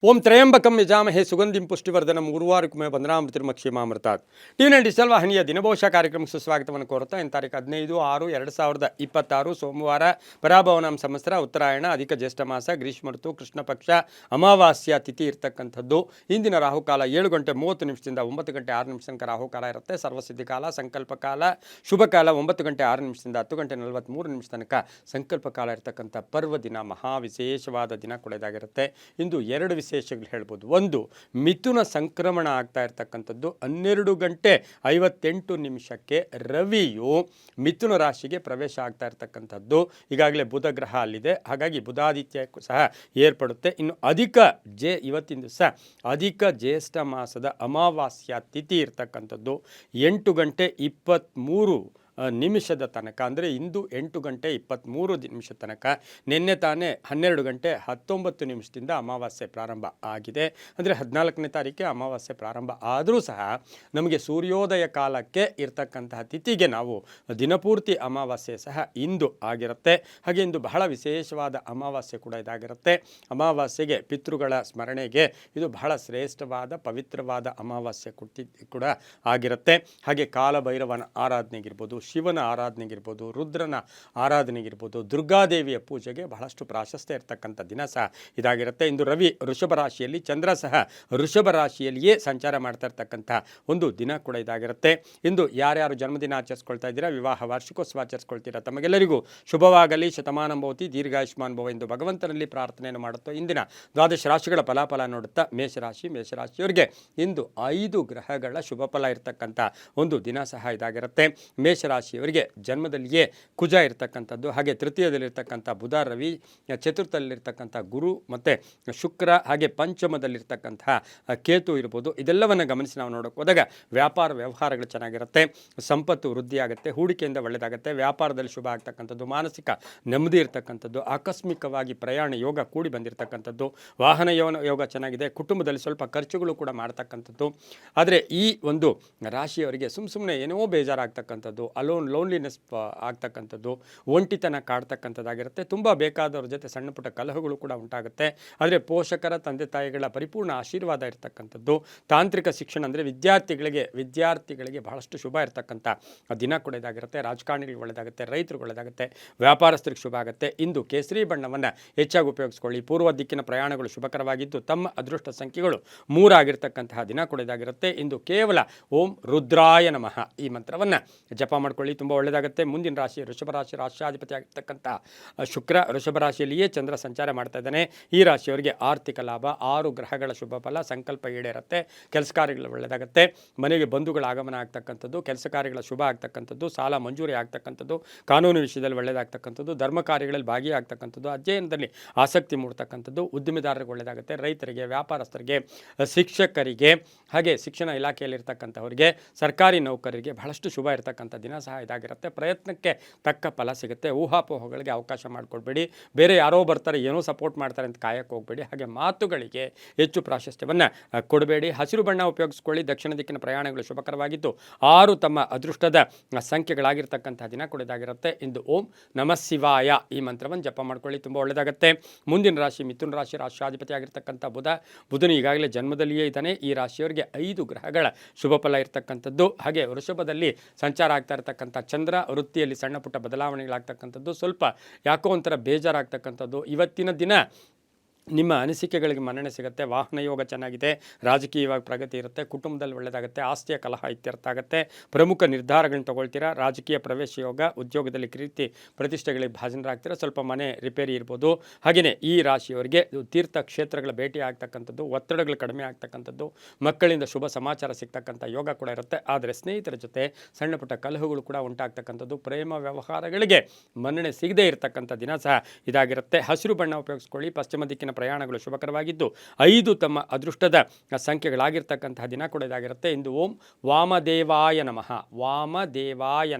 ಓಂ Trayambakam ಯಜಾಮಹೇ ಸುಗಂಧಿಂ ಪುಷ್ಟಿವರ್ಧನಂ ಉರ್ವಾರುಕುಮೇ ಬಂಧನಾಮೃತಿರ್ಮಕ್ಷೇಮಾಮೃತಾತ್ TV nine digital ವಾಹಿನಿಯ ದಿನಭವಿಷ್ಯ ಕಾರ್ಯಕ್ರಮಕ್ಕೆ ಸುಸ್ವಾಗತವನ್ನು ಕೋರುತ್ತಾ ತಾರೀಕು 15/6/2026 ಸೋಮವಾರ ಪರಾಭವನಾಮ ಸಂವತ್ಸರ ಉತ್ತರಾಯಣ ಅಧಿಕ ಜ್ಯೇಷ್ಠ ಮಾಸ ಗ್ರೀಷ್ಮ ಋತು ಕೃಷ್ಣ ಪಕ್ಷ ಅಮಾವಾಸ್ಯ ತಿಥಿ ಇರ್ತಕ್ಕಂಥದ್ದು. ಇಂದಿನ ರಾಹುಕಾಲ 7 ಗಂಟೆ 30 ನಿಮಿಷದಿಂದ 9 ಗಂಟೆ 6 ನಿಮಿಷ ತನಕ ರಾಹುಕಾಲ ಇರುತ್ತೆ. ಸರ್ವಸಿದ್ಧಿ ಕಾಲ ಸಂಕಲ್ಪ ಕಾಲ ಶುಭ ಕಾಲ 9 ಗಂಟೆ 6 ನಿಮಿಷದಿಂದ 10 ಗಂಟೆ 43 ನಿಮಿಷ ತನಕ ಸಂಕಲ್ಪ ಕಾಲ ಇರತಕ್ಕಂಥ ಪರ್ವ ದಿನ, ಮಹಾ ವಿಶೇಷವಾದ ದಿನ ಕೊಳೆದಾಗಿರುತ್ತೆ. ಇಂದು ಎರಡು ವಿಶೇಷಗಳು ಹೇಳ್ಬೋದು. ಒಂದು, ಮಿಥುನ ಸಂಕ್ರಮಣ ಆಗ್ತಾ ಇರ್ತಕ್ಕಂಥದ್ದು 12 ಗಂಟೆ 58 ನಿಮಿಷಕ್ಕೆ ರವಿಯು ಮಿಥುನ ರಾಶಿಗೆ ಪ್ರವೇಶ ಆಗ್ತಾ ಇರ್ತಕ್ಕಂಥದ್ದು. ಈಗಾಗಲೇ ಬುಧ ಗ್ರಹ ಅಲ್ಲಿದೆ, ಹಾಗಾಗಿ ಬುಧಾದಿತ್ಯಕ್ಕೂ ಸಹ ಏರ್ಪಡುತ್ತೆ. ಇನ್ನು ಇವತ್ತಿನ ದಿವಸ ಅಧಿಕ ಜ್ಯೇಷ್ಠ ಮಾಸದ ಅಮಾವಾಸ್ಯ ತಿಥಿ ಇರ್ತಕ್ಕಂಥದ್ದು 8 ಗಂಟೆ 23 ನಿಮಿಷದ ತನಕ, ಅಂದರೆ ಇಂದು 8 ಗಂಟೆ 23 ನಿಮಿಷ ತನಕ. ನಿನ್ನೆ ತಾನೇ 12 ಗಂಟೆ 19 ನಿಮಿಷದಿಂದ ಅಮಾವಾಸ್ಯೆ ಪ್ರಾರಂಭ ಆಗಿದೆ. ಅಂದರೆ 14ನೇ ತಾರೀಕೆ ಅಮಾವಾಸ್ಯೆ ಪ್ರಾರಂಭ ಆದರೂ ಸಹ ನಮಗೆ ಸೂರ್ಯೋದಯ ಕಾಲಕ್ಕೆ ಇರ್ತಕ್ಕಂತಹ ತಿಥಿಗೆ ನಾವು ದಿನಪೂರ್ತಿ ಅಮಾವಾಸ್ಯೆ ಸಹ ಇಂದು ಆಗಿರುತ್ತೆ. ಹಾಗೆ ಇಂದು ಬಹಳ ವಿಶೇಷವಾದ ಅಮಾವಾಸ್ಯೆ ಕೂಡ ಇದಾಗಿರುತ್ತೆ. ಅಮಾವಾಸ್ಯೆಗೆ ಪಿತೃಗಳ ಸ್ಮರಣೆಗೆ ಇದು ಬಹಳ ಶ್ರೇಷ್ಠವಾದ ಪವಿತ್ರವಾದ ಅಮಾವಾಸ್ಯೆ ಕೂಡ ಆಗಿರುತ್ತೆ. ಹಾಗೆ ಕಾಲಭೈರವನ ಆರಾಧನೆಗಿರ್ಬೋದು, ಶಿವನ ಆರಾಧನೆಗಿರ್ಬೋದು, ರುದ್ರನ ಆರಾಧನೆಗಿರ್ಬೋದು, ದುರ್ಗಾದೇವಿಯ ಪೂಜೆಗೆ ಬಹಳಷ್ಟು ಪ್ರಾಶಸ್ತ್ಯ ಇರತಕ್ಕಂಥ ದಿನ ಸಹ ಇದಾಗಿರುತ್ತೆ. ಇಂದು ರವಿ ವೃಷಭ ರಾಶಿಯಲ್ಲಿ, ಚಂದ್ರ ಸಹ ವೃಷಭ ರಾಶಿಯಲ್ಲಿಯೇ ಸಂಚಾರ ಮಾಡ್ತಾ ಇರ್ತಕ್ಕಂಥ ಒಂದು ದಿನ ಕೂಡ ಇದಾಗಿರುತ್ತೆ. ಇಂದು ಯಾರ್ಯಾರು ಜನ್ಮದಿನ ಆಚರಿಸ್ಕೊಳ್ತಾ ಇದ್ದೀರಾ, ವಿವಾಹ ವಾರ್ಷಿಕೋತ್ಸವ ಆಚರಿಸ್ಕೊಳ್ತೀರಾ, ತಮಗೆಲ್ಲರಿಗೂ ಶುಭವಾಗಲಿ, ಶತಮಾನಂ ಭವತಿ, ದೀರ್ಘಾಯುಷ್ಮಾನ್ ಭವ ಎಂದು ಭಗವಂತನಲ್ಲಿ ಪ್ರಾರ್ಥನೆಯನ್ನು ಮಾಡುತ್ತಾ ಇಂದಿನ ದ್ವಾದಶ ರಾಶಿಗಳ ಫಲಾಫಲ ನೋಡುತ್ತಾ ಮೇಷರಾಶಿಯವರಿಗೆ ಇಂದು 5 ಗ್ರಹಗಳ ಶುಭ ಫಲ ಇರತಕ್ಕಂಥ ಒಂದು ದಿನ ಸಹ ಇದಾಗಿರುತ್ತೆ. ಮೇಷರಾಶಿಯವರಿಗೆ ಜನ್ಮದಲ್ಲಿಯೇ ಕುಜ ಇರತಕ್ಕಂಥದ್ದು, ಹಾಗೆ ತೃತೀಯದಲ್ಲಿರ್ತಕ್ಕಂಥ ಬುಧ, ರವಿ, ಚತುರ್ಥದಲ್ಲಿರ್ತಕ್ಕಂಥ ಗುರು ಮತ್ತು ಶುಕ್ರ, ಹಾಗೆ ಪಂಚಮದಲ್ಲಿರ್ತಕ್ಕಂತಹ ಕೇತು ಇರ್ಬೋದು. ಇದೆಲ್ಲವನ್ನು ಗಮನಿಸಿ ನಾವು ನೋಡೋಕೆ ಹೋದಾಗ ವ್ಯಾಪಾರ ವ್ಯವಹಾರಗಳು ಚೆನ್ನಾಗಿರುತ್ತೆ, ಸಂಪತ್ತು ವೃದ್ಧಿಯಾಗುತ್ತೆ, ಹೂಡಿಕೆಯಿಂದ ಒಳ್ಳೆಯದಾಗುತ್ತೆ, ವ್ಯಾಪಾರದಲ್ಲಿ ಶುಭ ಆಗ್ತಕ್ಕಂಥದ್ದು, ಮಾನಸಿಕ ನೆಮ್ಮದಿ ಇರ್ತಕ್ಕಂಥದ್ದು, ಆಕಸ್ಮಿಕವಾಗಿ ಪ್ರಯಾಣ ಯೋಗ ಕೂಡಿ ಬಂದಿರತಕ್ಕಂಥದ್ದು, ವಾಹನ ಯೋಗ ಚೆನ್ನಾಗಿದೆ, ಕುಟುಂಬದಲ್ಲಿ ಸ್ವಲ್ಪ ಖರ್ಚುಗಳು ಕೂಡ ಮಾಡ್ತಕ್ಕಂಥದ್ದು. ಆದರೆ ಈ ಒಂದು ರಾಶಿಯವರಿಗೆ ಸುಮ್ಮನೆ ಏನೋ ಬೇಜಾರಾಗ್ತಕ್ಕಂಥದ್ದು, ಲೋನ್ಲಿನೆಸ್ ಆಗ್ತಕ್ಕಂಥದ್ದು, ಒಂಟಿತನ ಕಾಡ್ತಕ್ಕಂಥದ್ದಾಗಿರುತ್ತೆ. ತುಂಬ ಬೇಕಾದವ್ರ ಜೊತೆ ಸಣ್ಣ ಪುಟ್ಟ ಕಲಹಗಳು ಕೂಡ ಉಂಟಾಗುತ್ತೆ. ಆದರೆ ಪೋಷಕರ ತಂದೆ ತಾಯಿಗಳ ಪರಿಪೂರ್ಣ ಆಶೀರ್ವಾದ ಇರ್ತಕ್ಕಂಥದ್ದು. ತಾಂತ್ರಿಕ ಶಿಕ್ಷಣ ಅಂದರೆ ವಿದ್ಯಾರ್ಥಿಗಳಿಗೆ ಬಹಳಷ್ಟು ಶುಭ ಇರ್ತಕ್ಕಂಥ ದಿನ ಕೂಡ ಇದಾಗಿರುತ್ತೆ. ರಾಜಕಾರಣಿಗಳಿಗೆ ಒಳ್ಳೆಯದಾಗುತ್ತೆ, ರೈತರಿಗೆ ಒಳ್ಳೆಯದಾಗುತ್ತೆ, ವ್ಯಾಪಾರಸ್ಥರಿಗೆ ಶುಭ ಆಗುತ್ತೆ. ಇಂದು ಕೇಸರಿ ಬಣ್ಣವನ್ನು ಹೆಚ್ಚಾಗಿ ಉಪಯೋಗಿಸ್ಕೊಳ್ಳಿ. ಪೂರ್ವ ದಿಕ್ಕಿನ ಪ್ರಯಾಣಗಳು ಶುಭಕರವಾಗಿದ್ದು ತಮ್ಮ ಅದೃಷ್ಟ ಸಂಖ್ಯೆಗಳು 3 ಆಗಿರ್ತಕ್ಕಂತಹ ದಿನ ಕೂಡ ಇದಾಗಿರುತ್ತೆ. ಇಂದು ಕೇವಲ ಓಂ ರುದ್ರಾಯ ನಮಃ ಈ ಮಂತ್ರವನ್ನು ಜಪ ಮಾಡ್ಕೊಳ್ಳಿ, ತುಂಬ ಒಳ್ಳೆಯದಾಗುತ್ತೆ. ಮುಂದಿನ ರಾಶಿ ವೃಷಭ ರಾಶಿ, ರಾಷ್ಟ್ರಾಧಿಪತಿ ಆಗಿರ್ತಕ್ಕಂಥ ಶುಕ್ರ ವೃಷಭ ರಾಶಿಯಲ್ಲಿಯೇ ಚಂದ್ರ ಸಂಚಾರ ಮಾಡ್ತಾ ಇದ್ದಾನೆ. ಈ ರಾಶಿಯವರಿಗೆ ಆರ್ಥಿಕ ಲಾಭ, 6 ಗ್ರಹಗಳ ಶುಭ ಫಲ, ಸಂಕಲ್ಪ ಈಡೇರುತ್ತೆ, ಕೆಲಸ ಕಾರ್ಯಗಳು ಒಳ್ಳೆಯದಾಗುತ್ತೆ, ಮನೆಗೆ ಬಂಧುಗಳ ಆಗಮನ ಆಗ್ತಕ್ಕಂಥದ್ದು, ಕೆಲಸ ಕಾರ್ಯಗಳ ಶುಭ ಆಗ್ತಕ್ಕಂಥದ್ದು, ಸಾಲ ಮಂಜೂರಿ ಆಗ್ತಕ್ಕಂಥದ್ದು, ಕಾನೂನು ವಿಷಯದಲ್ಲಿ ಒಳ್ಳೆಯದಾಗ್ತಕ್ಕಂಥದ್ದು, ಧರ್ಮ ಕಾರ್ಯಗಳಲ್ಲಿ ಭಾಗಿಯಾಗ್ತಕ್ಕಂಥದ್ದು, ಅಧ್ಯಯನದಲ್ಲಿ ಆಸಕ್ತಿ ಮೂಡ್ತಕ್ಕಂಥದ್ದು, ಉದ್ಯಮಿದಾರರಿಗೆ ಒಳ್ಳೆಯದಾಗುತ್ತೆ, ರೈತರಿಗೆ, ವ್ಯಾಪಾರಸ್ಥರಿಗೆ, ಶಿಕ್ಷಕರಿಗೆ, ಹಾಗೆ ಶಿಕ್ಷಣ ಇಲಾಖೆಯಲ್ಲಿರ್ತಕ್ಕಂಥವರಿಗೆ, ಸರ್ಕಾರಿ ನೌಕರರಿಗೆ ಬಹಳಷ್ಟು ಶುಭ ಇರತಕ್ಕಂಥ ದಿನ ಸಹ ಇದಾಗಿರುತ್ತೆ. ಪ್ರಯತ್ನಕ್ಕೆ ತಕ್ಕ ಫಲ ಸಿಗುತ್ತೆ. ಊಹಾಪೋಹಗಳಿಗೆ ಅವಕಾಶ ಮಾಡಿಕೊಡ್ಬೇಡಿ. ಬೇರೆ ಯಾರೋ ಬರ್ತಾರೆ, ಏನೋ ಸಪೋರ್ಟ್ ಮಾಡ್ತಾರೆ ಅಂತ ಕಾಯಕ್ಕೆ ಹೋಗಬೇಡಿ. ಹಾಗೆ ಮಾತುಗಳಿಗೆ ಹೆಚ್ಚು ಪ್ರಾಶಸ್ತ್ಯವನ್ನು ಕೊಡಬೇಡಿ. ಹಸಿರು ಬಣ್ಣ ಉಪಯೋಗಿಸ್ಕೊಳ್ಳಿ. ದಕ್ಷಿಣ ದಿಕ್ಕಿನ ಪ್ರಯಾಣಗಳು ಶುಭಕರವಾಗಿದ್ದು 6 ತಮ್ಮ ಅದೃಷ್ಟದ ಸಂಖ್ಯೆಗಳಾಗಿರ್ತಕ್ಕಂಥ ದಿನ ಕೂಡ ಇದಾಗಿರುತ್ತೆ. ಇಂದು ಓಂ ನಮಃ ಶಿವಾಯ ಈ ಮಂತ್ರವನ್ನು ಜಪ ಮಾಡ್ಕೊಳ್ಳಿ, ತುಂಬ ಒಳ್ಳೆಯದಾಗುತ್ತೆ. ಮುಂದಿನ ರಾಶಿ ಮಿಥುನ ರಾಶಿ, ರಾಷ್ಟ್ರಾಧಿಪತಿ ಆಗಿರ್ತಕ್ಕಂಥ ಬುಧನು ಈಗಾಗಲೇ ಜನ್ಮದಲ್ಲಿಯೇ ಇದ್ದಾನೆ. ಈ ರಾಶಿಯವರಿಗೆ 5 ಗ್ರಹಗಳ ಶುಭ ಫಲ ಇರತಕ್ಕಂಥದ್ದು. ಹಾಗೆ ವೃಷಭದಲ್ಲಿ ಸಂಚಾರ ಆಗ್ತಾ ಇರತಕ್ಕಂಥ ಚಂದ್ರ ವೃತ್ತಿಯಲ್ಲಿ ಸಣ್ಣ ಪುಟ್ಟ ಬದಲಾವಣೆಗಳಾಗ್ತಕ್ಕಂಥದ್ದು, ಸ್ವಲ್ಪ ಯಾಕೋ ಒಂಥರ ಬೇಜಾರಾಗ್ತಕ್ಕಂಥದ್ದು. ಇವತ್ತಿನ ದಿನ ನಿಮ್ಮ ಅನಿಸಿಕೆಗಳಿಗೆ ಮನ್ನಣೆ ಸಿಗುತ್ತೆ. ವಾಹನ ಯೋಗ ಚೆನ್ನಾಗಿದೆ, ರಾಜಕೀಯವಾಗಿ ಪ್ರಗತಿ ಇರುತ್ತೆ, ಕುಟುಂಬದಲ್ಲಿ ಒಳ್ಳೆಯದಾಗುತ್ತೆ, ಆಸ್ತಿಯ ಕಲಹ ಇತ್ಯರ್ಥ ಆಗುತ್ತೆ, ಪ್ರಮುಖ ನಿರ್ಧಾರಗಳನ್ನ ತಗೊಳ್ತೀರಾ, ರಾಜಕೀಯ ಪ್ರವೇಶ ಯೋಗ, ಉದ್ಯೋಗದಲ್ಲಿ ಕೀರ್ತಿ ಪ್ರತಿಷ್ಠೆಗಳಿಗೆ ಭಾಜನರಾಗ್ತೀರಾ, ಸ್ವಲ್ಪ ಮನೆ ರಿಪೇರಿ ಇರ್ಬೋದು. ಹಾಗೆಯೇ ಈ ರಾಶಿಯವರಿಗೆ ತೀರ್ಥ ಕ್ಷೇತ್ರಗಳ ಭೇಟಿ ಆಗ್ತಕ್ಕಂಥದ್ದು, ಒತ್ತಡಗಳು ಕಡಿಮೆ ಆಗ್ತಕ್ಕಂಥದ್ದು, ಮಕ್ಕಳಿಂದ ಶುಭ ಸಮಾಚಾರ ಸಿಗ್ತಕ್ಕಂಥ ಯೋಗ ಕೂಡ ಇರುತ್ತೆ. ಆದರೆ ಸ್ನೇಹಿತರ ಜೊತೆ ಸಣ್ಣ ಪುಟ್ಟ ಕಲಹಗಳು ಕೂಡ ಉಂಟಾಗ್ತಕ್ಕಂಥದ್ದು, ಪ್ರೇಮ ವ್ಯವಹಾರಗಳಿಗೆ ಮನ್ನಣೆ ಸಿಗದೇ ಇರತಕ್ಕಂಥ ದಿನ ಸಹ ಇದಾಗಿರುತ್ತೆ. ಹಸಿರು ಬಣ್ಣ ಉಪಯೋಗಿಸ್ಕೊಳ್ಳಿ. ಪಶ್ಚಿಮ ದಿಕ್ಕಿನ ಪ್ರಯಾಣಗಳು ಶುಭಕರವಾಗಿದ್ದು 5 ತಮ್ಮ ಅದೃಷ್ಟದ ಸಂಖ್ಯೆಗಳಾಗಿರ್ತಕ್ಕಂತಹ ದಿನ ಕೂಡ ಇದಾಗಿರುತ್ತೆ. ಇಂದು ಓಂ ವಾಮದೇವಾಯ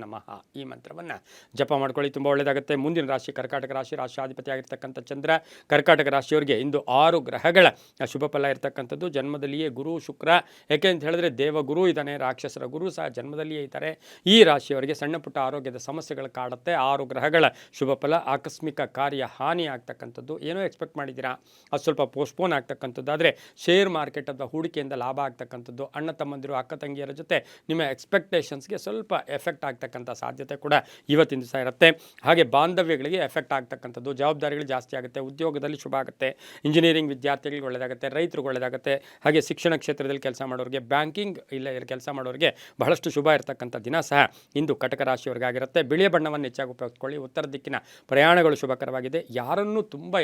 ನಮಃ ಈ ಮಂತ್ರವನ್ನು ಜಪ ಮಾಡ್ಕೊಳ್ಳಿ, ತುಂಬ ಒಳ್ಳೆಯದಾಗುತ್ತೆ. ಮುಂದಿನ ರಾಶಿ ಕರ್ಕಾಟಕ ರಾಶಿ, ರಾಷ್ಟ್ರಾಧಿಪತಿ ಆಗಿರ್ತಕ್ಕಂಥ ಚಂದ್ರ ಕರ್ಕಾಟಕ ರಾಶಿಯವರಿಗೆ ಇಂದು 6 ಗ್ರಹಗಳ ಶುಭ ಫಲ ಇರತಕ್ಕಂಥದ್ದು. ಜನ್ಮದಲ್ಲಿಯೇ ಗುರು ಶುಕ್ರ, ಯಾಕೆ ಅಂತ ಹೇಳಿದ್ರೆ ದೇವಗುರು ಇದ್ದಾನೆ, ರಾಕ್ಷಸರ ಗುರು ಸಹ ಜನ್ಮದಲ್ಲಿಯೇ ಇದ್ದಾರೆ. ಈ ರಾಶಿಯವರಿಗೆ ಸಣ್ಣ ಪುಟ್ಟ ಆರೋಗ್ಯದ ಸಮಸ್ಯೆಗಳು ಕಾಡುತ್ತೆ. 6 ಗ್ರಹಗಳ ಶುಭ ಫಲ, ಆಕಸ್ಮಿಕ ಕಾರ್ಯ ಹಾನಿ ಆಗ್ತಕ್ಕಂಥದ್ದು, ಏನೋ ಎಕ್ಸ್ಪೆಕ್ಟ್ ಮಾಡಿದ್ದೀರಾ ಅದು ಸ್ವಲ್ಪ ಪೋಸ್ಟ್ಪೋನ್ ಆಗ್ತಕ್ಕಂಥದ್ದು. ಆದರೆ ಶೇರ್ ಮಾರ್ಕೆಟ್ ಅಥವಾ ಹೂಡಿಕೆಯಿಂದ ಲಾಭ ಆಗ್ತಕ್ಕಂಥದ್ದು, ಅಣ್ಣ ತಮ್ಮಂದಿರು ಅಕ್ಕ ತಂಗಿಯರ ಜೊತೆ ನಿಮ್ಮ ಎಕ್ಸ್ಪೆಕ್ಟೇಷನ್ಸ್ಗೆ ಸ್ವಲ್ಪ ಎಫೆಕ್ಟ್ ಆಗ್ತಕ್ಕಂಥ ಸಾಧ್ಯತೆ ಕೂಡ ಇವತ್ತಿನ ದಿವಸ ಇರುತ್ತೆ. ಹಾಗೆ ಬಾಂಧವ್ಯಗಳಿಗೆ ಎಫೆಕ್ಟ್ ಆಗ್ತಕ್ಕಂಥದ್ದು, ಜವಾಬ್ದಾರಿಗಳು ಜಾಸ್ತಿ ಆಗುತ್ತೆ, ಉದ್ಯೋಗದಲ್ಲಿ ಶುಭ ಆಗುತ್ತೆ, ಇಂಜಿನಿಯರಿಂಗ್ ವಿದ್ಯಾರ್ಥಿಗಳಿಗೆ ಒಳ್ಳೆಯದಾಗುತ್ತೆ, ರೈತರಿಗೆ ಒಳ್ಳೆಯದಾಗುತ್ತೆ, ಹಾಗೆ ಶಿಕ್ಷಣ ಕ್ಷೇತ್ರದಲ್ಲಿ ಕೆಲಸ ಮಾಡೋರಿಗೆ, ಬ್ಯಾಂಕಿಂಗ್ ಇಲ್ಲ ಕೆಲಸ ಮಾಡೋರಿಗೆ ಬಹಳಷ್ಟು ಶುಭ ಇರತಕ್ಕಂಥ ದಿನ ಸಹ ಇಂದು ಕಟಕ ರಾಶಿಯವರಿಗಾಗಿರುತ್ತೆ. ಬಿಳಿಯ ಬಣ್ಣವನ್ನು ಹೆಚ್ಚಾಗಿ ಉಪಯೋಗಿಸ್ಕೊಳ್ಳಿ. ಉತ್ತರ ದಿಕ್ಕಿನ ಪ್ರಯಾಣಗಳು ಶುಭಕರವಾಗಿದೆ. ಯಾರನ್ನೂ ತುಂಬ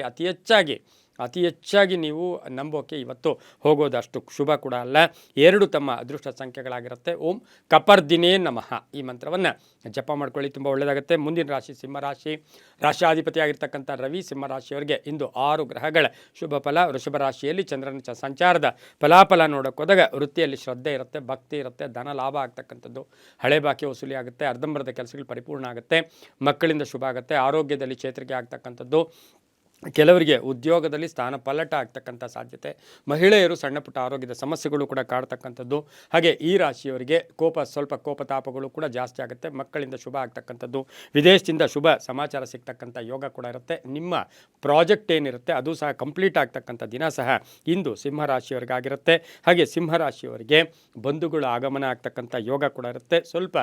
ಅತಿ ಹೆಚ್ಚಾಗಿ ನೀವು ನಂಬೋಕೆ ಇವತ್ತು ಹೋಗೋದು ಅಷ್ಟು ಶುಭ ಕೂಡ ಅಲ್ಲ. 2 ತಮ್ಮ ಅದೃಷ್ಟ ಸಂಖ್ಯೆಗಳಾಗಿರುತ್ತೆ. ಓಂ ಕಪರ್ದಿನೇ ನಮಃ ಈ ಮಂತ್ರವನ್ನು ಜಪ ಮಾಡ್ಕೊಳ್ಳಿ, ತುಂಬ ಒಳ್ಳೆಯದಾಗುತ್ತೆ. ಮುಂದಿನ ರಾಶಿ ಸಿಂಹರಾಶಿ. ರಾಶಿಯಾಧಿಪತಿ ಆಗಿರ್ತಕ್ಕಂಥ ರವಿ ಸಿಂಹರಾಶಿಯವರಿಗೆ ಇಂದು 6 ಗ್ರಹಗಳ ಶುಭ ಫಲ. ವೃಷಭ ರಾಶಿಯಲ್ಲಿ ಚಂದ್ರನ ಸಂಚಾರದ ಫಲಾಫಲ ನೋಡೋಕೆ ಹೋದಾಗ ವೃತ್ತಿಯಲ್ಲಿ ಶ್ರದ್ಧೆ ಇರುತ್ತೆ, ಭಕ್ತಿ ಇರುತ್ತೆ, ಧನ ಲಾಭ ಆಗ್ತಕ್ಕಂಥದ್ದು, ಹಳೆ ಬಾಕಿ ವಸೂಲಿ ಆಗುತ್ತೆ, ಅರ್ಧಂಬರ್ಧ ಕೆಲಸಗಳು ಪರಿಪೂರ್ಣ ಆಗುತ್ತೆ, ಮಕ್ಕಳಿಂದ ಶುಭ ಆಗುತ್ತೆ, ಆರೋಗ್ಯದಲ್ಲಿ ಚೇತರಿಕೆ ಆಗ್ತಕ್ಕಂಥದ್ದು, ಕೆಲವರಿಗೆ ಉದ್ಯೋಗದಲ್ಲಿ ಸ್ಥಾನ ಪಲ್ಲಟ ಆಗ್ತಕ್ಕಂಥ ಸಾಧ್ಯತೆ, ಮಹಿಳೆಯರು ಸಣ್ಣ ಪುಟ್ಟ ಆರೋಗ್ಯದ ಸಮಸ್ಯೆಗಳು ಕೂಡ ಕಾಡ್ತಕ್ಕಂಥದ್ದು, ಹಾಗೆ ಈ ರಾಶಿಯವರಿಗೆ ಸ್ವಲ್ಪ ಕೋಪತಾಪಗಳು ಕೂಡ ಜಾಸ್ತಿ ಆಗುತ್ತೆ, ಮಕ್ಕಳಿಂದ ಶುಭ ಆಗ್ತಕ್ಕಂಥದ್ದು, ವಿದೇಶದಿಂದ ಶುಭ ಸಮಾಚಾರ ಸಿಗ್ತಕ್ಕಂಥ ಯೋಗ ಕೂಡ ಇರುತ್ತೆ. ನಿಮ್ಮ ಪ್ರಾಜೆಕ್ಟ್ ಏನಿರುತ್ತೆ ಅದು ಸಹ ಕಂಪ್ಲೀಟ್ ಆಗ್ತಕ್ಕಂಥ ದಿನ ಸಹ ಇಂದು ಸಿಂಹರಾಶಿಯವರಿಗಾಗಿರುತ್ತೆ. ಹಾಗೆ ಸಿಂಹರಾಶಿಯವರಿಗೆ ಬಂಧುಗಳ ಆಗಮನ ಆಗ್ತಕ್ಕಂಥ ಯೋಗ ಕೂಡ ಇರುತ್ತೆ. ಸ್ವಲ್ಪ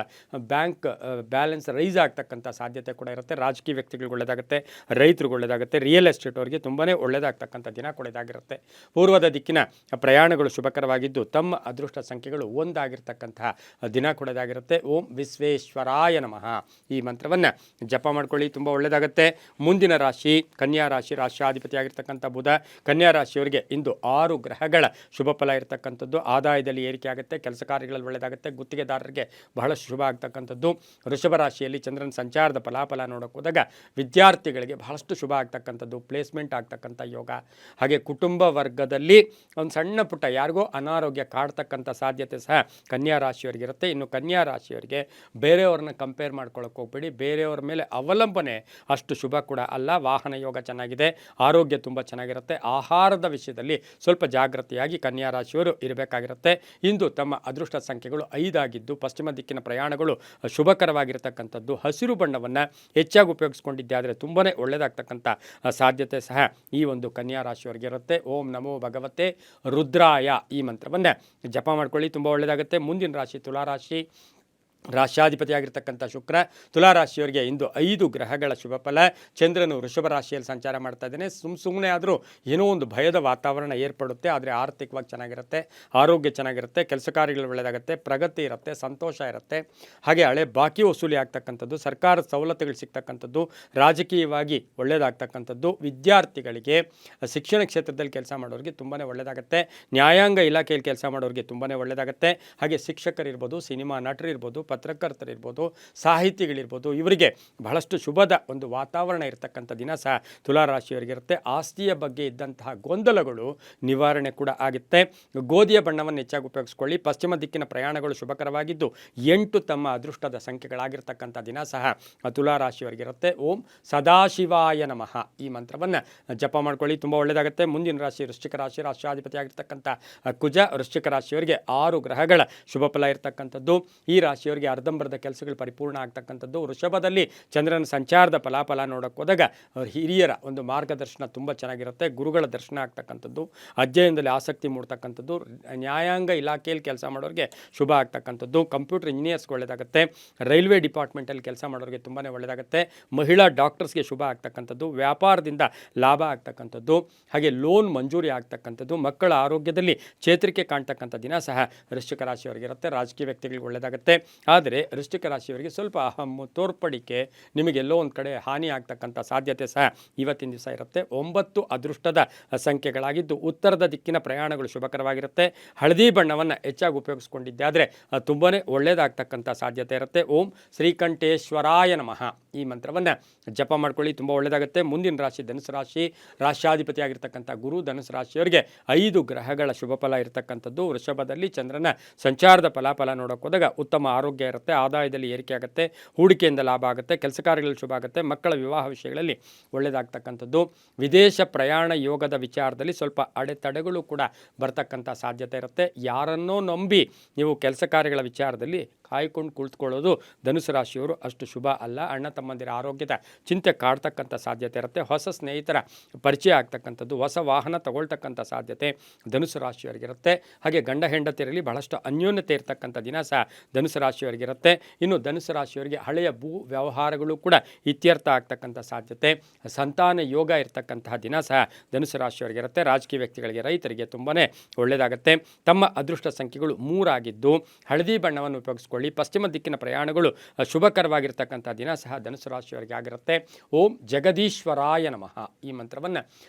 ಬ್ಯಾಂಕ್ ಬ್ಯಾಲೆನ್ಸ್ ರೈಸ್ ಆಗ್ತಕ್ಕಂಥ ಸಾಧ್ಯತೆ ಕೂಡ ಇರುತ್ತೆ. ರಾಜಕೀಯ ವ್ಯಕ್ತಿಗಳಿಗೆ ಒಳ್ಳೆಯದಾಗುತ್ತೆ, ರೈತರಿಗೆ ಒಳ್ಳೆಯದಾಗುತ್ತೆ, ರಿಯಲ್ ಎಸ್ಟೇಟ್ ಅವರಿಗೆ ತುಂಬಾ ಒಳ್ಳೆಯದಾಗ್ತಕ್ಕಂಥ ದಿನ ಕೂಡ ಇದಾಗಿರುತ್ತೆ. ಪೂರ್ವದ ದಿಕ್ಕಿನ ಪ್ರಯಾಣಗಳು ಶುಭಕರವಾಗಿದ್ದು ತಮ್ಮ ಅದೃಷ್ಟ ಸಂಖ್ಯೆಗಳು 1 ಆಗಿರ್ತಕ್ಕಂತಹ ದಿನ ಕೂಡ ಇದಾಗಿರುತ್ತೆ. ಓಂ ವಿಶ್ವೇಶ್ವರಾಯ ನಮಃ ಈ ಮಂತ್ರವನ್ನು ಜಪ ಮಾಡ್ಕೊಳ್ಳಿ, ತುಂಬ ಒಳ್ಳೆಯದಾಗುತ್ತೆ. ಮುಂದಿನ ರಾಶಿ ಕನ್ಯಾ ರಾಶಿ. ರಾಶಿಯಾಧಿಪತಿ ಆಗಿರ್ತಕ್ಕಂಥ ಬುಧ ಕನ್ಯಾ ರಾಶಿಯವರಿಗೆ ಇಂದು 6 ಗ್ರಹಗಳ ಶುಭ ಫಲ ಇರತಕ್ಕಂಥದ್ದು. ಆದಾಯದಲ್ಲಿ ಏರಿಕೆ ಆಗುತ್ತೆ, ಕೆಲಸ ಕಾರ್ಯಗಳಲ್ಲಿ ಒಳ್ಳೆಯದಾಗುತ್ತೆ, ಗುತ್ತಿಗೆದಾರರಿಗೆ ಬಹಳಷ್ಟು ಶುಭ ಆಗ್ತಕ್ಕಂಥದ್ದು. ವೃಷಭ ರಾಶಿಯಲ್ಲಿ ಚಂದ್ರನ ಸಂಚಾರದ ಫಲಾಫಲ ನೋಡೋಕೆ ಹೋದಾಗ ವಿದ್ಯಾರ್ಥಿಗಳಿಗೆ ಬಹಳಷ್ಟು ಶುಭ ಆಗ್ತಕ್ಕಂಥದ್ದು, ಪ್ಲೇಸ್ಮೆಂಟ್ ಆಗ್ತಕ್ಕಂಥ ಯೋಗ. ಹಾಗೆ ಕುಟುಂಬ ವರ್ಗದಲ್ಲಿ ಒಂದು ಸಣ್ಣ ಪುಟ್ಟ ಯಾರಿಗೋ ಅನಾರೋಗ್ಯ ಕಾಡ್ತಕ್ಕಂಥ ಸಾಧ್ಯತೆ ಸಹ ಕನ್ಯಾ ರಾಶಿಯವರಿಗೆ ಇರುತ್ತೆ. ಇನ್ನು ಕನ್ಯಾ ರಾಶಿಯವರಿಗೆ ಬೇರೆಯವ್ರನ್ನ ಕಂಪೇರ್ ಮಾಡ್ಕೊಳ್ಳೋಕೆ ಹೋಗ್ಬೇಡಿ, ಬೇರೆಯವ್ರ ಮೇಲೆ ಅವಲಂಬನೆ ಅಷ್ಟು ಶುಭ ಕೂಡ ಅಲ್ಲ. ವಾಹನ ಯೋಗ ಚೆನ್ನಾಗಿದೆ, ಆರೋಗ್ಯ ತುಂಬ ಚೆನ್ನಾಗಿರುತ್ತೆ, ಆಹಾರದ ವಿಷಯದಲ್ಲಿ ಸ್ವಲ್ಪ ಜಾಗೃತಿಯಾಗಿ ಕನ್ಯಾ ರಾಶಿಯವರು ಇರಬೇಕಾಗಿರುತ್ತೆ. ಇಂದು ತಮ್ಮ ಅದೃಷ್ಟ ಸಂಖ್ಯೆಗಳು 5 ಆಗಿದ್ದು ಪಶ್ಚಿಮ ದಿಕ್ಕಿನ ಪ್ರಯಾಣಗಳು ಶುಭಕರವಾಗಿರ್ತಕ್ಕಂಥದ್ದು. ಹಸಿರು ಬಣ್ಣವನ್ನು ಹೆಚ್ಚಾಗಿ ಉಪಯೋಗಿಸ್ಕೊಂಡಿದ್ದಾದರೆ ತುಂಬಾ ಒಳ್ಳೆಯದಾಗ್ತಕ್ಕಂಥ ಸಾಧ್ಯತೆ ಸಹ ಈ ಒಂದು ಕನ್ಯಾ ರಾಶಿಯವರಿಗೆ ಇರುತ್ತೆ. ಓಂ ನಮೋ ಭಗವತೆ ರುದ್ರಾಯ ಈ ಮಂತ್ರವನ್ನು ಜಪ ಮಾಡ್ಕೊಳ್ಳಿ, ತುಂಬ ಒಳ್ಳೆಯದಾಗುತ್ತೆ. ಮುಂದಿನ ರಾಶಿ ತುಲಾರಾಶಿ. ರಾಶ್ಯಾಧಿಪತಿಯಾಗಿರ್ತಕ್ಕಂಥ ಶುಕ್ರ ತುಲಾರಾಶಿಯವರಿಗೆ ಇಂದು 5 ಗ್ರಹಗಳ ಶುಭ ಫಲ. ಚಂದ್ರನು ವೃಷಭ ರಾಶಿಯಲ್ಲಿ ಸಂಚಾರ ಮಾಡ್ತಾ ಇದ್ದಾನೆ. ಸುಮ್ಮನೆ ಆದರೂ ಏನೋ ಒಂದು ಭಯದ ವಾತಾವರಣ ಏರ್ಪಡುತ್ತೆ, ಆದರೆ ಆರ್ಥಿಕವಾಗಿ ಚೆನ್ನಾಗಿರುತ್ತೆ, ಆರೋಗ್ಯ ಚೆನ್ನಾಗಿರುತ್ತೆ, ಕೆಲಸ ಕಾರ್ಯಗಳು ಒಳ್ಳೆಯದಾಗುತ್ತೆ, ಪ್ರಗತಿ ಇರುತ್ತೆ, ಸಂತೋಷ ಇರುತ್ತೆ. ಹಾಗೆ ಹಳೆ ಬಾಕಿ ವಸೂಲಿ ಆಗ್ತಕ್ಕಂಥದ್ದು, ಸರ್ಕಾರದ ಸವಲತ್ತುಗಳು ಸಿಗ್ತಕ್ಕಂಥದ್ದು, ರಾಜಕೀಯವಾಗಿ ಒಳ್ಳೆಯದಾಗ್ತಕ್ಕಂಥದ್ದು, ವಿದ್ಯಾರ್ಥಿಗಳಿಗೆ ಶಿಕ್ಷಣ ಕ್ಷೇತ್ರದಲ್ಲಿ ಕೆಲಸ ಮಾಡೋರಿಗೆ ತುಂಬಾ ಒಳ್ಳೆಯದಾಗುತ್ತೆ, ನ್ಯಾಯಾಂಗ ಇಲಾಖೆಯಲ್ಲಿ ಕೆಲಸ ಮಾಡೋರಿಗೆ ತುಂಬಾ ಒಳ್ಳೆಯದಾಗುತ್ತೆ. ಹಾಗೆ ಶಿಕ್ಷಕರಿರ್ಬೋದು, ಸಿನಿಮಾ ನಟರಿರ್ಬೋದು, ಪತ್ರಕರ್ತರಿರ್ಬೋದು, ಸಾಹಿತಿಗಳಿರ್ಬೋದು, ಇವರಿಗೆ ಬಹಳಷ್ಟು ಶುಭದ ಒಂದು ವಾತಾವರಣ ಇರತಕ್ಕಂಥ ದಿನ ಸಹ ತುಲಾರಾಶಿಯವರಿಗಿರುತ್ತೆ. ಆಸ್ತಿಯ ಬಗ್ಗೆ ಇದ್ದಂತಹ ಗೊಂದಲಗಳು ನಿವಾರಣೆ ಕೂಡ ಆಗುತ್ತೆ. ಗೋಧಿಯ ಬಣ್ಣವನ್ನು ಹೆಚ್ಚಾಗಿ ಉಪಯೋಗಿಸ್ಕೊಳ್ಳಿ. ಪಶ್ಚಿಮ ದಿಕ್ಕಿನ ಪ್ರಯಾಣಗಳು ಶುಭಕರವಾಗಿದ್ದು 8 ತಮ್ಮ ಅದೃಷ್ಟದ ಸಂಖ್ಯೆಗಳಾಗಿರ್ತಕ್ಕಂಥ ದಿನ ಸಹ ತುಲಾರಾಶಿಯವರಿಗಿರುತ್ತೆ. ಓಂ ಸದಾಶಿವಾಯ ನಮಃ ಈ ಮಂತ್ರವನ್ನು ಜಪ ಮಾಡ್ಕೊಳ್ಳಿ, ತುಂಬ ಒಳ್ಳೆಯದಾಗುತ್ತೆ. ಮುಂದಿನ ರಾಶಿ ವೃಶ್ಚಿಕ ರಾಶಿ. ರಾಶಿಯಾಧಿಪತಿ ಆಗಿರ್ತಕ್ಕಂಥ ಕುಜ ವೃಶ್ಚಿಕ ರಾಶಿಯವರಿಗೆ 6 ಗ್ರಹಗಳ ಶುಭ ಫಲ ಇರತಕ್ಕಂಥದ್ದು. ಈ ರಾಶಿಯವರಿಗೆ ಅರ್ಧಂಬರ್ಧ ಕೆಲಸಗಳು ಪರಿಪೂರ್ಣ ಆಗ್ತಕ್ಕಂಥದ್ದು. ವೃಷಭದಲ್ಲಿ ಚಂದ್ರನ ಸಂಚಾರದ ಫಲಾಫಲ ನೋಡೋಕೆ ಹೋದಾಗ ಹಿರಿಯರ ಒಂದು ಮಾರ್ಗದರ್ಶನ ತುಂಬ ಚೆನ್ನಾಗಿರುತ್ತೆ, ಗುರುಗಳ ದರ್ಶನ ಆಗ್ತಕ್ಕಂಥದ್ದು, ಅಧ್ಯಯನದಲ್ಲಿ ಆಸಕ್ತಿ ಮೂಡ್ತಕ್ಕಂಥದ್ದು, ನ್ಯಾಯಾಂಗ ಇಲಾಖೆಯಲ್ಲಿ ಕೆಲಸ ಮಾಡೋರಿಗೆ ಶುಭ ಆಗ್ತಕ್ಕಂಥದ್ದು, ಕಂಪ್ಯೂಟರ್ ಇಂಜಿನಿಯರ್ಸ್ಗೆ ಒಳ್ಳೆಯದಾಗುತ್ತೆ, ರೈಲ್ವೆ ಡಿಪಾರ್ಟ್ಮೆಂಟಲ್ಲಿ ಕೆಲಸ ಮಾಡೋರಿಗೆ ತುಂಬಾ ಒಳ್ಳೆಯದಾಗುತ್ತೆ, ಮಹಿಳಾ ಡಾಕ್ಟರ್ಸ್ಗೆ ಶುಭ ಆಗ್ತಕ್ಕಂಥದ್ದು, ವ್ಯಾಪಾರದಿಂದ ಲಾಭ ಆಗ್ತಕ್ಕಂಥದ್ದು, ಹಾಗೆ ಲೋನ್ ಮಂಜೂರಿ ಆಗ್ತಕ್ಕಂಥದ್ದು, ಮಕ್ಕಳ ಆರೋಗ್ಯದಲ್ಲಿ ಚೇತರಿಕೆ ಕಾಣ್ತಕ್ಕಂಥ ದಿನ ಸಹ ವೃಶ್ಚಿಕ ರಾಶಿಯವರಿಗಿರುತ್ತೆ. ರಾಜಕೀಯ ವ್ಯಕ್ತಿಗಳಿಗೆ ಒಳ್ಳೆಯದಾಗುತ್ತೆ, ಆದರೆ ವೃಶ್ಚಿಕ ರಾಶಿಯವರಿಗೆ ಸ್ವಲ್ಪ ತೋರ್ಪಡಿಕೆ, ನಿಮಗೆಲ್ಲೋ ಒಂದು ಕಡೆ ಹಾನಿ ಆಗ್ತಕ್ಕಂಥ ಸಾಧ್ಯತೆ ಸಹ ಇವತ್ತಿನ ದಿವಸ ಇರುತ್ತೆ. 9 ಅದೃಷ್ಟದ ಸಂಖ್ಯೆಗಳಾಗಿದ್ದು ಉತ್ತರದ ದಿಕ್ಕಿನ ಪ್ರಯಾಣಗಳು ಶುಭಕರವಾಗಿರುತ್ತೆ. ಹಳದಿ ಬಣ್ಣವನ್ನು ಹೆಚ್ಚಾಗಿ ಉಪಯೋಗಿಸ್ಕೊಂಡಿದ್ದಾದರೆ ತುಂಬಾ ಒಳ್ಳೆಯದಾಗ್ತಕ್ಕಂಥ ಸಾಧ್ಯತೆ ಇರುತ್ತೆ. ಓಂ ಶ್ರೀಕಂಠೇಶ್ವರಾಯ ನಮಃ ಈ ಮಂತ್ರವನ್ನು ಜಪ ಮಾಡ್ಕೊಳ್ಳಿ, ತುಂಬ ಒಳ್ಳೆಯದಾಗುತ್ತೆ. ಮುಂದಿನ ರಾಶಿ ಧನುಸು ರಾಶಿ. ರಾಶಿಯಾಧಿಪತಿ ಆಗಿರ್ತಕ್ಕಂಥ ಗುರು ಧನುಸು ರಾಶಿಯವರಿಗೆ 5 ಗ್ರಹಗಳ ಶುಭ ಫಲ ಇರತಕ್ಕಂಥದ್ದು. ವೃಷಭದಲ್ಲಿ ಚಂದ್ರನ ಸಂಚಾರದ ಫಲಾಫಲ ನೋಡೋಕೆ ಹೋದಾಗ ಉತ್ತಮ ಆರೋಗ್ಯ ಇರುತ್ತೆ, ಆದಾಯದಲ್ಲಿ ಏರಿಕೆ ಆಗುತ್ತೆ, ಹೂಡಿಕೆಯಿಂದ ಲಾಭ ಆಗುತ್ತೆ, ಕೆಲಸ ಕಾರ್ಯಗಳಲ್ಲಿ ಶುಭ ಆಗುತ್ತೆ, ಮಕ್ಕಳ ವಿವಾಹ ವಿಷಯಗಳಲ್ಲಿ ಒಳ್ಳೆಯದಾಗ್ತಕ್ಕಂಥದ್ದು. ವಿದೇಶ ಪ್ರಯಾಣ ಯೋಗದ ವಿಚಾರದಲ್ಲಿ ಸ್ವಲ್ಪ ಅಡೆತಡೆಗಳು ಕೂಡ ಬರ್ತಕ್ಕಂಥ ಸಾಧ್ಯತೆ ಇರುತ್ತೆ. ಯಾರನ್ನೋ ನಂಬಿ ನೀವು ಕೆಲಸ ಕಾರ್ಯಗಳ ವಿಚಾರದಲ್ಲಿ ಕಾಯ್ಕೊಂಡು ಕುಳಿತುಕೊಳ್ಳೋದು ಧನುಸು ರಾಶಿಯವರು ಅಷ್ಟು ಶುಭ ಅಲ್ಲ. ಅಣ್ಣ ತಮ್ಮಂದಿರ ಆರೋಗ್ಯದ ಚಿಂತೆ ಕಾಡ್ತಕ್ಕಂಥ ಸಾಧ್ಯತೆ ಇರುತ್ತೆ. ಹೊಸ ಸ್ನೇಹಿತರ ಪರಿಚಯ ಆಗ್ತಕ್ಕಂಥದ್ದು, ಹೊಸ ವಾಹನ ತಗೊಳ್ತಕ್ಕಂಥ ಸಾಧ್ಯತೆ ಧನುಸು ರಾಶಿಯವರಿಗಿರುತ್ತೆ. ಹಾಗೆ ಗಂಡ ಹೆಂಡತಿಯರಲ್ಲಿ ಬಹಳಷ್ಟು ಅನ್ಯೋನ್ಯತೆ ಇರತಕ್ಕಂಥ ದಿನ ಸಹ ಧನುಸು ರಾಶಿಯವರಿಗಿರುತ್ತೆ. ಇನ್ನು ಧನುಸು ರಾಶಿಯವರಿಗೆ ಹಳೆಯ ಭೂ ವ್ಯವಹಾರಗಳು ಕೂಡ ಇತ್ಯರ್ಥ ಆಗ್ತಕ್ಕಂಥ ಸಾಧ್ಯತೆ, ಸಂತಾನ ಯೋಗ ಇರತಕ್ಕಂತಹ ದಿನ ಸಹ ಧನುಸು ರಾಶಿಯವರಿಗಿರುತ್ತೆ. ರಾಜಕೀಯ ವ್ಯಕ್ತಿಗಳಿಗೆ, ರೈತರಿಗೆ ತುಂಬಾ ಒಳ್ಳೆಯದಾಗುತ್ತೆ. ತಮ್ಮ ಅದೃಷ್ಟ ಸಂಖ್ಯೆಗಳು 3 ಆಗಿದ್ದು ಹಳದಿ ಬಣ್ಣವನ್ನು ಉಪಯೋಗಿಸ್ಕೊಳ್ಳಿ. ಪಶ್ಚಿಮ ದಿಕ್ಕಿನ ಪ್ರಯಾಣಗಳು ಶುಭಕರವಾಗಿರ್ತಕ್ಕಂಥ ದಿನ ಸಹ ಧನುಸು ರಾಶಿಯವರಿಗೆ ಆಗಿರುತ್ತೆ. ಓಂ ಜಗದೀಶ್ವರಾಯ ನಮಃ ಈ ಮಂತ್ರವನ್ನು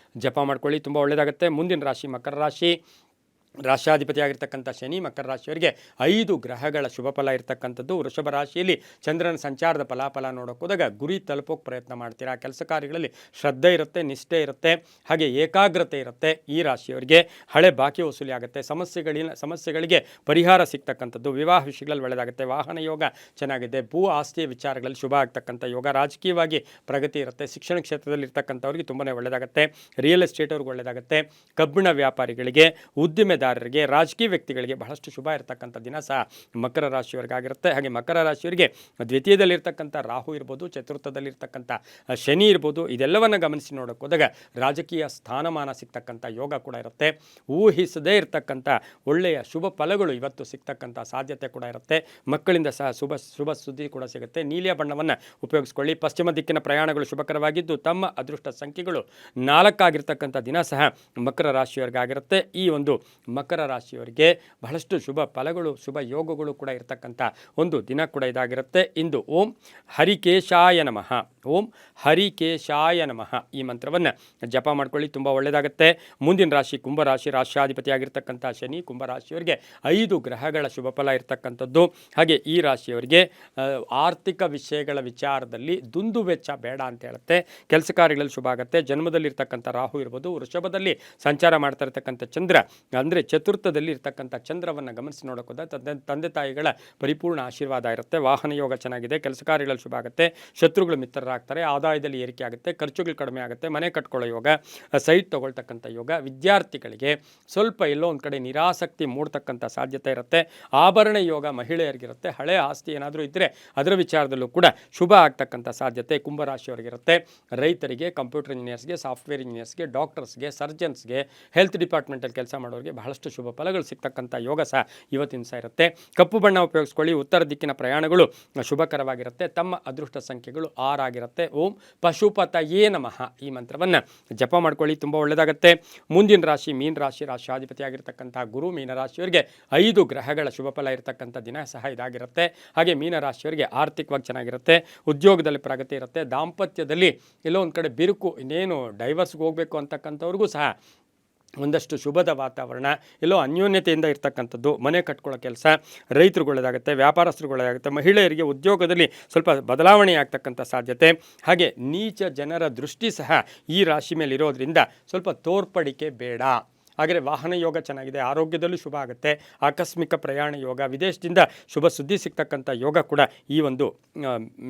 ಜಪ ಮಾಡ್ಕೊಳ್ಳಿ, ತುಂಬ ಒಳ್ಳೆಯದಾಗುತ್ತೆ. ಮುಂದಿನ ರಾಶಿ ಮಕರ ರಾಶಿ. ರಾಷ್ಟ್ರಾಧಿಪತಿಯಾಗಿರ್ತಕ್ಕಂಥ ಶನಿ ಮಕರ ರಾಶಿಯವರಿಗೆ 5 ಗ್ರಹಗಳ ಶುಭ ಫಲ ಇರತಕ್ಕಂಥದ್ದು. ವೃಷಭ ರಾಶಿಯಲ್ಲಿ ಚಂದ್ರನ ಸಂಚಾರದ ಫಲಾಫಲ ನೋಡೋಕೆ ಹೋದಾಗ ಗುರಿ ತಲುಪೋಕೆ ಪ್ರಯತ್ನ ಮಾಡ್ತೀರಾ. ಕೆಲಸ ಕಾರ್ಯಗಳಲ್ಲಿ ಶ್ರದ್ಧೆ ಇರುತ್ತೆ, ನಿಷ್ಠೆ ಇರುತ್ತೆ, ಹಾಗೆ ಏಕಾಗ್ರತೆ ಇರುತ್ತೆ. ಈ ರಾಶಿಯವರಿಗೆ ಹಳೆ ಬಾಕಿ ವಸೂಲಿ ಆಗುತ್ತೆ. ಸಮಸ್ಯೆಗಳಿಗೆ ಪರಿಹಾರ ಸಿಗ್ತಕ್ಕಂಥದ್ದು. ವಿವಾಹ ವಿಷಯಗಳಲ್ಲಿ ಒಳ್ಳೆಯದಾಗುತ್ತೆ. ವಾಹನ ಯೋಗ ಚೆನ್ನಾಗಿದೆ. ಭೂ ಆಸ್ತಿಯ ವಿಚಾರಗಳಲ್ಲಿ ಶುಭ ಆಗ್ತಕ್ಕಂಥ ಯೋಗ. ರಾಜಕೀಯವಾಗಿ ಪ್ರಗತಿ ಇರುತ್ತೆ. ಶಿಕ್ಷಣ ಕ್ಷೇತ್ರದಲ್ಲಿ ಇರ್ತಕ್ಕಂಥವ್ರಿಗೆ ತುಂಬಾ ಒಳ್ಳೆಯದಾಗುತ್ತೆ. ರಿಯಲ್ ಎಸ್ಟೇಟ್ ಅವ್ರಿಗೆ ಒಳ್ಳೆಯದಾಗುತ್ತೆ. ಕಬ್ಬಿಣ ವ್ಯಾಪಾರಿಗಳಿಗೆ, ಉದ್ದಿಮೆದಾರರಿಗೆ, ರಾಜಕೀಯ ವ್ಯಕ್ತಿಗಳಿಗೆ ಬಹಳಷ್ಟು ಶುಭ ಇರತಕ್ಕಂಥ ದಿನ ಸಹ ಮಕರ ರಾಶಿಯವರಿಗಾಗಿರುತ್ತೆ. ಹಾಗೆ ಮಕರ ರಾಶಿಯವರಿಗೆ ದ್ವಿತೀಯದಲ್ಲಿರ್ತಕ್ಕಂಥ ರಾಹು ಇರ್ಬೋದು, ಚತುರ್ಥದಲ್ಲಿರ್ತಕ್ಕಂಥ ಶನಿ ಇರ್ಬೋದು, ಇದೆಲ್ಲವನ್ನು ಗಮನಿಸಿ ನೋಡೋಕೆ ಹೋದಾಗ ರಾಜಕೀಯ ಸ್ಥಾನಮಾನ ಸಿಗ್ತಕ್ಕಂಥ ಯೋಗ ಕೂಡ ಇರುತ್ತೆ. ಊಹಿಸದೇ ಇರತಕ್ಕಂಥ ಒಳ್ಳೆಯ ಶುಭ ಫಲಗಳು ಇವತ್ತು ಸಿಗ್ತಕ್ಕಂಥ ಸಾಧ್ಯತೆ ಕೂಡ ಇರುತ್ತೆ. ಮಕ್ಕಳಿಂದ ಸಹ ಶುಭ ಸುದ್ದಿ ಕೂಡ ಸಿಗುತ್ತೆ. ನೀಲಿಯ ಬಣ್ಣವನ್ನು ಉಪಯೋಗಿಸ್ಕೊಳ್ಳಿ. ಪಶ್ಚಿಮ ದಿಕ್ಕಿನ ಪ್ರಯಾಣಗಳು ಶುಭಕರವಾಗಿದ್ದು ತಮ್ಮ ಅದೃಷ್ಟ ಸಂಖ್ಯೆಗಳು 4 ಆಗಿರ್ತಕ್ಕಂಥ ದಿನ ಸಹ ಮಕರ ರಾಶಿಯವರಿಗಾಗಿರುತ್ತೆ. ಈ ಒಂದು ಮಕರ ರಾಶಿಯವರಿಗೆ ಬಹಳಷ್ಟು ಶುಭ ಫಲಗಳು, ಶುಭ ಯೋಗಗಳು ಕೂಡ ಇರತಕ್ಕಂಥ ಒಂದು ದಿನ ಕೂಡ ಇದಾಗಿರುತ್ತೆ. ಇಂದು ಓಂ ಹರಿಕೇಶಾಯ ನಮಃ, ಓಂ ಹರಿಕೇಶಾಯ ನಮಃ ಈ ಮಂತ್ರವನ್ನು ಜಪ ಮಾಡ್ಕೊಳ್ಳಿ, ತುಂಬ ಒಳ್ಳೆಯದಾಗುತ್ತೆ. ಮುಂದಿನ ರಾಶಿ ಕುಂಭರಾಶಿ. ರಾಷ್ಟ್ರಾಧಿಪತಿಯಾಗಿರ್ತಕ್ಕಂಥ ಶನಿ ಕುಂಭರಾಶಿಯವರಿಗೆ 5 ಗ್ರಹಗಳ ಶುಭ ಫಲ ಇರತಕ್ಕಂಥದ್ದು. ಹಾಗೆ ಈ ರಾಶಿಯವರಿಗೆ ಆರ್ಥಿಕ ವಿಷಯಗಳ ವಿಚಾರದಲ್ಲಿ ದುಂದು ವೆಚ್ಚ ಬೇಡ ಅಂತ ಹೇಳುತ್ತೆ. ಕೆಲಸ ಕಾರ್ಯಗಳಲ್ಲಿ ಶುಭ ಆಗುತ್ತೆ. ಜನ್ಮದಲ್ಲಿರ್ತಕ್ಕಂಥ ರಾಹು ಇರ್ಬೋದು, ವೃಷಭದಲ್ಲಿ ಸಂಚಾರ ಮಾಡ್ತಾ ಇರ್ತಕ್ಕಂಥ ಚಂದ್ರ ಅಂದರೆ ಚತುರ್ಥದಲ್ಲಿ ಇರ್ತಕ್ಕಂಥ ಚಂದ್ರವನ್ನು ಗಮನಿಸಿ ನೋಡೋಕೋದ ತಂದೆ ತಾಯಿಗಳ ಪರಿಪೂರ್ಣ ಆಶೀರ್ವಾದ ಇರುತ್ತೆ. ವಾಹನ ಯೋಗ ಚೆನ್ನಾಗಿದೆ. ಕೆಲಸ ಕಾರ್ಯಗಳಲ್ಲಿ ಶುಭ ಆಗುತ್ತೆ. ಶತ್ರುಗಳು ಮಿತ್ರರಾಗ್ತಾರೆ. ಆದಾಯದಲ್ಲಿ ಏರಿಕೆ ಆಗುತ್ತೆ. ಖರ್ಚುಗಳು ಕಡಿಮೆ ಆಗುತ್ತೆ. ಮನೆ ಕಟ್ಕೊಳ್ಳೋ ಯೋಗ, ಸೈಟ್ ತಗೊಳ್ತಕ್ಕಂಥ ಯೋಗ. ವಿದ್ಯಾರ್ಥಿಗಳಿಗೆ ಸ್ವಲ್ಪ ಎಲ್ಲೋ ಒಂದು ಕಡೆ ನಿರಾಸಕ್ತಿ ಮೂಡ್ತಕ್ಕಂಥ ಸಾಧ್ಯತೆ ಇರುತ್ತೆ. ಆಭರಣ ಯೋಗ ಮಹಿಳೆಯರಿಗಿರುತ್ತೆ. ಹಳೆ ಆಸ್ತಿ ಏನಾದರೂ ಇದ್ದರೆ ಅದರ ವಿಚಾರದಲ್ಲೂ ಕೂಡ ಶುಭ ಆಗ್ತಕ್ಕಂಥ ಸಾಧ್ಯತೆ ಕುಂಭರಾಶಿಯವರಿಗಿರುತ್ತೆ. ರೈತರಿಗೆ, ಕಂಪ್ಯೂಟರ್ ಇಂಜಿನಿಯರ್ಸ್ಗೆ, ಸಾಫ್ಟ್ವೇರ್ ಇಂಜಿನಿಯರ್ಸ್ಗೆ, ಡಾಕ್ಟರ್ಸ್ಗೆ, ಸರ್ಜನ್ಸ್ಗೆ, ಹೆಲ್ತ್ ಡಿಪಾರ್ಟ್ಮೆಂಟಲ್ಲಿ ಕೆಲಸ ಮಾಡೋರಿಗೆ ಬಹಳಷ್ಟು ಶುಭ ಫಲಗಳು ಸಿಗ್ತಕ್ಕಂಥ ಯೋಗ ಸಹ ಇವತ್ತಿನ ಸಹ ಇರುತ್ತೆ. ಕಪ್ಪು ಬಣ್ಣ ಉಪಯೋಗಿಸ್ಕೊಳ್ಳಿ. ಉತ್ತರ ದಿಕ್ಕಿನ ಪ್ರಯಾಣಗಳು ಶುಭಕರವಾಗಿರುತ್ತೆ. ತಮ್ಮ ಅದೃಷ್ಟ ಸಂಖ್ಯೆಗಳು 6 ಆಗಿರುತ್ತೆ. ಓಂ ಪಶುಪತಯೇ ನಮಃ ಈ ಮಂತ್ರವನ್ನು ಜಪ ಮಾಡ್ಕೊಳ್ಳಿ, ತುಂಬ ಒಳ್ಳೆಯದಾಗುತ್ತೆ. ಮುಂದಿನ ರಾಶಿ ಮೀನ ರಾಶಿ. ರಾಷ್ಟ್ರಾಧಿಪತಿಯಾಗಿರ್ತಕ್ಕಂಥ ಗುರು ಮೀನರಾಶಿಯವರಿಗೆ 5 ಗ್ರಹಗಳ ಶುಭ ಫಲ ಇರತಕ್ಕಂಥ ದಿನ ಸಹ ಇದಾಗಿರುತ್ತೆ. ಹಾಗೆ ಮೀನರಾಶಿಯವರಿಗೆ ಆರ್ಥಿಕವಾಗಿ ಚೆನ್ನಾಗಿರುತ್ತೆ. ಉದ್ಯೋಗದಲ್ಲಿ ಪ್ರಗತಿ ಇರುತ್ತೆ. ದಾಂಪತ್ಯದಲ್ಲಿ ಎಲ್ಲೋ ಒಂದು ಕಡೆ ಬಿರುಕು, ಇನ್ನೇನು ಡೈವರ್ಸ್ಗೆ ಹೋಗಬೇಕು ಅಂತಕ್ಕಂಥವ್ರಿಗೂ ಸಹ ಒಂದಷ್ಟು ಶುಭದ ವಾತಾವರಣ, ಎಲ್ಲೋ ಅನ್ಯೋನ್ಯತೆಯಿಂದ ಇರ್ತಕ್ಕಂಥದ್ದು. ಮನೆ ಕಟ್ಕೊಳ್ಳೋ ಕೆಲಸ ರೈತರುಗಳದಾಗುತ್ತೆ, ವ್ಯಾಪಾರಸ್ಥರುಗಳದಾಗುತ್ತೆ. ಮಹಿಳೆಯರಿಗೆ ಉದ್ಯೋಗದಲ್ಲಿ ಸ್ವಲ್ಪ ಬದಲಾವಣೆ ಆಗ್ತಕ್ಕಂಥ ಸಾಧ್ಯತೆ. ಹಾಗೆ ನೀಚ ಜನರ ದೃಷ್ಟಿ ಸಹ ಈ ರಾಶಿ ಮೇಲೆ ಇರೋದ್ರಿಂದ ಸ್ವಲ್ಪ ತೋರ್ಪಡಿಕೆ ಬೇಡ. ಹಾಗೆ ವಾಹನ ಯೋಗ ಚೆನ್ನಾಗಿದೆ. ಆರೋಗ್ಯದಲ್ಲೂ ಶುಭ ಆಗುತ್ತೆ. ಆಕಸ್ಮಿಕ ಪ್ರಯಾಣ ಯೋಗ, ವಿದೇಶದಿಂದ ಶುಭ ಸುದ್ದಿ ಸಿಗ್ತಕ್ಕಂಥ ಯೋಗ ಕೂಡ ಈ ಒಂದು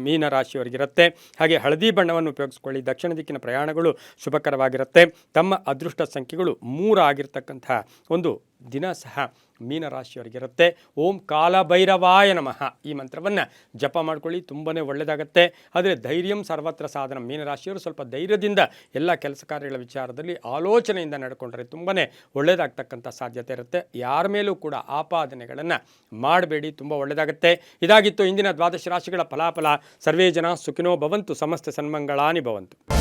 ಮೀನರಾಶಿಯವರಿಗಿರುತ್ತೆ. ಹಾಗೆ ಹಳದಿ ಬಣ್ಣವನ್ನು ಉಪಯೋಗಿಸ್ಕೊಳ್ಳಿ. ದಕ್ಷಿಣ ದಿಕ್ಕಿನ ಪ್ರಯಾಣಗಳು ಶುಭಕರವಾಗಿರುತ್ತೆ. ತಮ್ಮ ಅದೃಷ್ಟ ಸಂಖ್ಯೆಗಳು 3 ಆಗಿರ್ತಕ್ಕಂಥ ಒಂದು ದಿನ ಸಹ ಮೀನರಾಶಿಯವರಿಗಿರುತ್ತೆ. ಓಂ ಕಾಲಭೈರವಾಯ ನಮಃ ಈ ಮಂತ್ರವನ್ನು ಜಪ ಮಾಡ್ಕೊಳ್ಳಿ, ತುಂಬಾ ಒಳ್ಳೆಯದಾಗುತ್ತೆ. ಆದರೆ ಧೈರ್ಯಂ ಸರ್ವತ್ರ ಸಾಧನ. ಮೀನರಾಶಿಯವರು ಸ್ವಲ್ಪ ಧೈರ್ಯದಿಂದ ಎಲ್ಲ ಕೆಲಸ ಕಾರ್ಯಗಳ ವಿಚಾರದಲ್ಲಿ ಆಲೋಚನೆಯಿಂದ ನಡ್ಕೊಂಡ್ರೆ ತುಂಬಾ ಒಳ್ಳೆಯದಾಗ್ತಕ್ಕಂಥ ಸಾಧ್ಯತೆ ಇರುತ್ತೆ. ಯಾರ ಮೇಲೂ ಕೂಡ ಆಪಾದನೆಗಳನ್ನು ಮಾಡಬೇಡಿ, ತುಂಬ ಒಳ್ಳೆಯದಾಗುತ್ತೆ. ಇದಾಗಿತ್ತು ಇಂದಿನ ದ್ವಾದಶ ರಾಶಿಗಳ ಫಲಾಫಲ. ಸರ್ವೇ ಜನ ಸುಖಿನೋ ಭವಂತು, ಸಮಸ್ತ ಸನ್ಮಂಗಳಾನಿ ಭವಂತು.